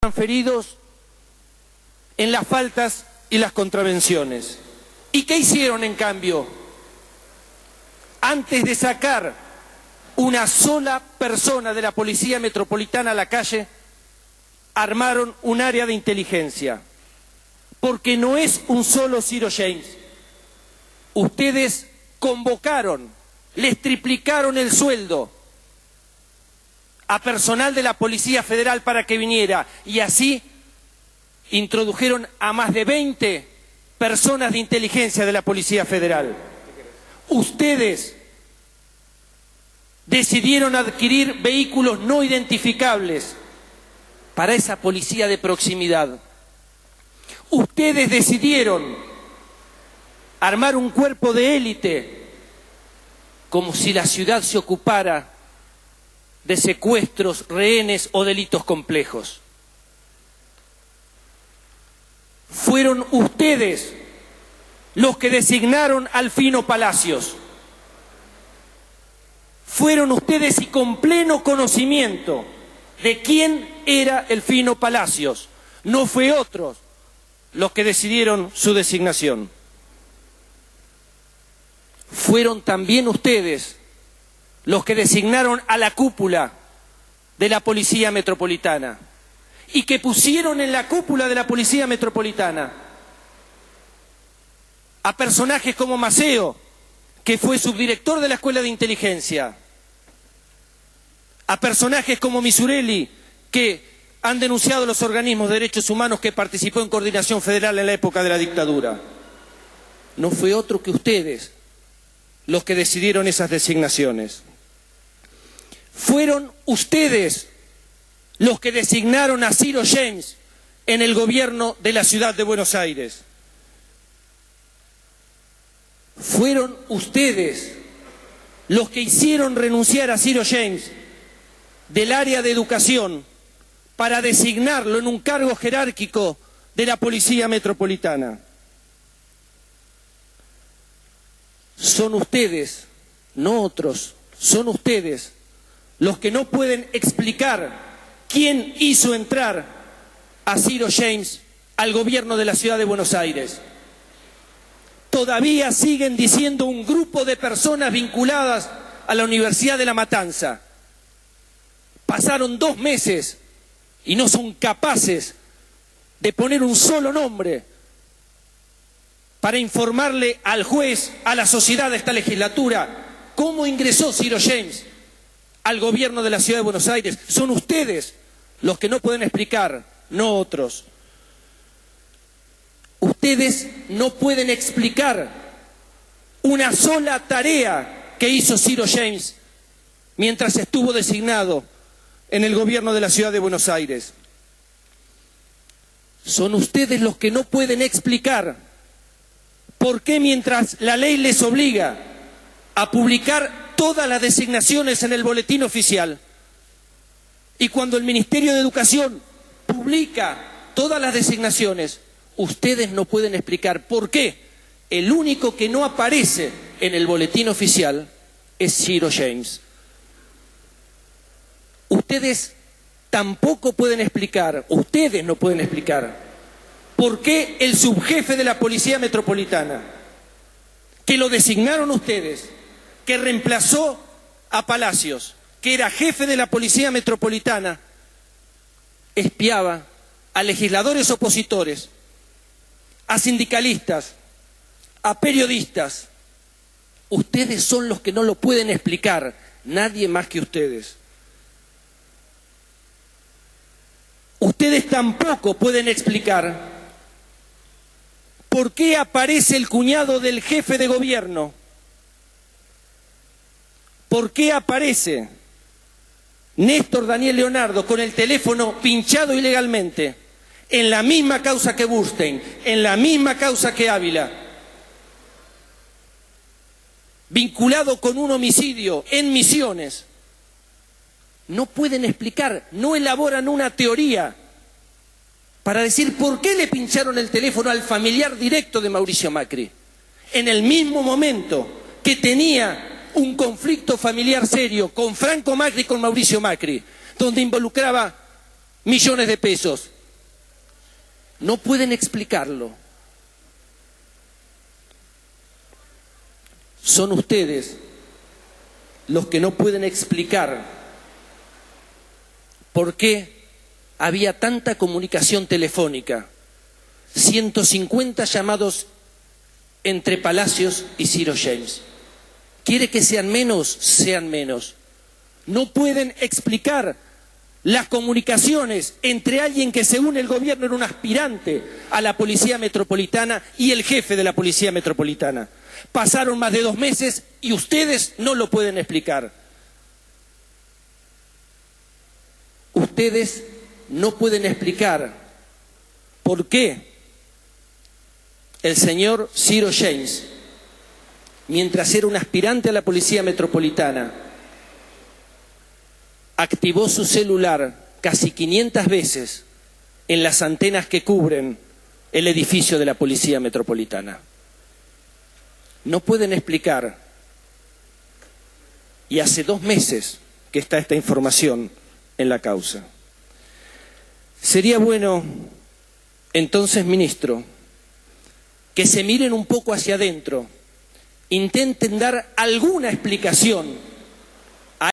transferidos en las faltas y las contravenciones. ¿Y qué hicieron en cambio? Antes de sacar una sola persona de la Policía Metropolitana a la calle, armaron un área de inteligencia. Porque no es un solo Ciro James. Ustedes convocaron, les triplicaron el sueldo a personal de la Policía Federal para que viniera, y así introdujeron a más de 20 personas de inteligencia de la Policía Federal. Ustedes decidieron adquirir vehículos no identificables para esa policía de proximidad. Ustedes decidieron armar un cuerpo de élite como si la ciudad se ocupara de secuestros, rehenes o delitos complejos. Fueron ustedes los que designaron al Fino Palacios. Fueron ustedes, y con pleno conocimiento de quién era el Fino Palacios. No fue otros los que decidieron su designación. Fueron también ustedes los que designaron a la cúpula de la Policía Metropolitana, y que pusieron en la cúpula de la Policía Metropolitana a personajes como Maceo, que fue subdirector de la Escuela de Inteligencia, a personajes como Misurelli, que han denunciado los organismos de derechos humanos, que participó en Coordinación Federal en la época de la dictadura. No fue otro que ustedes los que decidieron esas designaciones. Fueron ustedes los que designaron a Ciro James en el gobierno de la ciudad de Buenos Aires. Fueron ustedes los que hicieron renunciar a Ciro James del área de educación para designarlo en un cargo jerárquico de la Policía Metropolitana. Son ustedes, no otros, son ustedes los que no pueden explicar quién hizo entrar a Ciro James al gobierno de la ciudad de Buenos Aires. Todavía siguen diciendo un grupo de personas vinculadas a la Universidad de La Matanza. Pasaron 2 meses y no son capaces de poner un solo nombre para informarle al juez, a la sociedad de esta legislatura, cómo ingresó Ciro James al gobierno de la ciudad de Buenos Aires. Son ustedes los que no pueden explicar, no otros. Ustedes no pueden explicar una sola tarea que hizo Ciro James mientras estuvo designado en el gobierno de la ciudad de Buenos Aires. Son ustedes los que no pueden explicar por qué, mientras la ley les obliga a publicar todas las designaciones en el boletín oficial, y cuando el Ministerio de Educación publica todas las designaciones, ustedes no pueden explicar por qué el único que no aparece en el boletín oficial es Ciro James. Ustedes tampoco pueden explicar, ustedes no pueden explicar, por qué el subjefe de la Policía Metropolitana, que lo designaron ustedes, que reemplazó a Palacios, que era jefe de la Policía Metropolitana, espiaba a legisladores opositores, a sindicalistas, a periodistas. Ustedes son los que no lo pueden explicar, nadie más que ustedes. Ustedes tampoco pueden explicar por qué aparece el cuñado del jefe de gobierno, por qué aparece Néstor Daniel Leonardo con el teléfono pinchado ilegalmente en la misma causa que Burstein, en la misma causa que Ávila, vinculado con un homicidio en Misiones. No pueden explicar, no elaboran una teoría para decir por qué le pincharon el teléfono al familiar directo de Mauricio Macri, en el mismo momento que tenía un conflicto familiar serio con Franco Macri y con Mauricio Macri, donde involucraba millones de pesos. No pueden explicarlo. Son ustedes los que no pueden explicar por qué había tanta comunicación telefónica, 150 llamados entre Palacios y Ciro James. ¿Quiere que sean menos? Sean menos. No pueden explicar las comunicaciones entre alguien que según el gobierno era un aspirante a la Policía Metropolitana y el jefe de la Policía Metropolitana. Pasaron más de 2 meses y ustedes no lo pueden explicar. Ustedes no pueden explicar por qué el señor Ciro James, mientras era un aspirante a la Policía Metropolitana, activó su celular casi 500 veces en las antenas que cubren el edificio de la Policía Metropolitana. No pueden explicar, y hace 2 meses que está esta información en la causa. Sería bueno, entonces, ministro, que se miren un poco hacia adentro, intenten dar alguna explicación